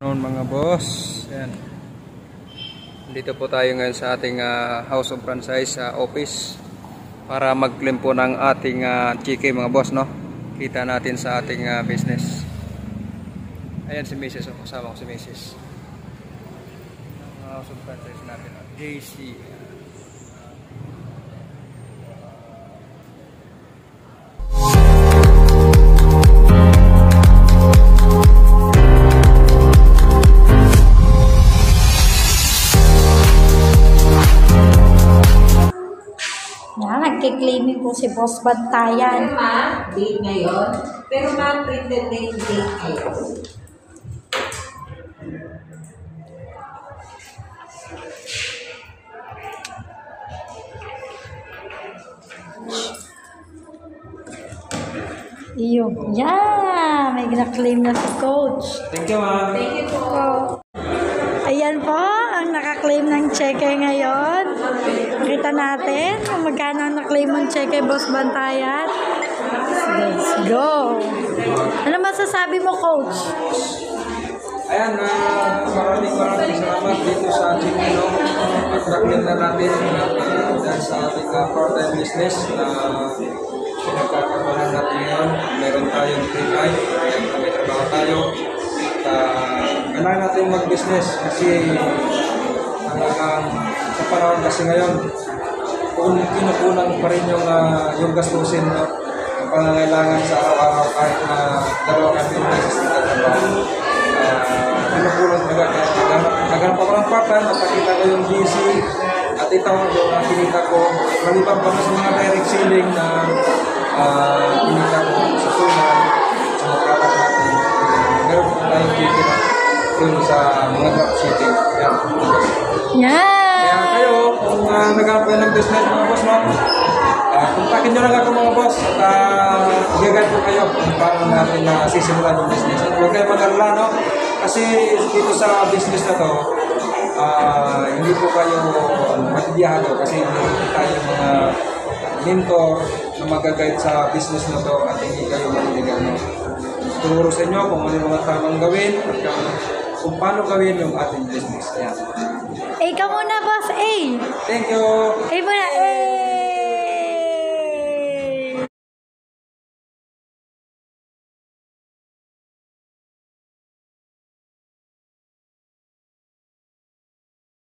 Noon mga boss, yan. Dito po tayo ngayon sa ating House of Franchise office para mag-claim po ng ating chiki mga boss, no? Kita natin sa ating business. Ayan si Mrs. Kasama ko si Mrs. House of Franchise natin, JC. Nagkiklaiming po si Boss Bantayan. Date ngayon, pero ma-printed na yung date ngayon. Iyo. Yeah! May na-claim na si Coach. Thank you, ma'am. Thank you po. Ayan po, ang naka-claim ng cheque ngayon. Kita natin kung magkano ang na-claim ng cheque, Boss Bantayan. Let's go! Ano masasabi mo, Coach? Ayan, maraming salamat dito sa Chikino. At na-claim na natin dahil sa ating part-time business na pinagkakabahan natin ngayon. Meron tayong free time, may trabaho tayo. Kailangan natin mag-business kasi sa panahon kasi ngayon kung kinukulang pa rin yung gastusin, no? Ang pangangailangan sa araw-araw kahit na dalawa kami yung beses na trabaho, kinukulang talaga. Naghanap ako ng part-time at nakita ko yung GC at ito yung kinita ko maliban pa sa mga direct selling na kinita ko sa tunan sa mga product natin. Meron po tayong kikita sa mga dropshipping. Kaya kayo, kung naghanap kayo ng business mga boss, no? Kontakin nyo lang ako mga boss at i-guide po kayo kung paano natin sisimulan yung business. At huwag kayo mag-alala, no? Kasi dito sa business na to, hindi po kayo matibiyado kasi hindi tayo mga mentor na mag-guide sa business na to at hindi kayo matibiyado. Turo sa inyo kung ano yung mga tamang gawin at kung paano gawin yung ating business. Ayan. Ikaw muna, Boss A. Thank you. A muna.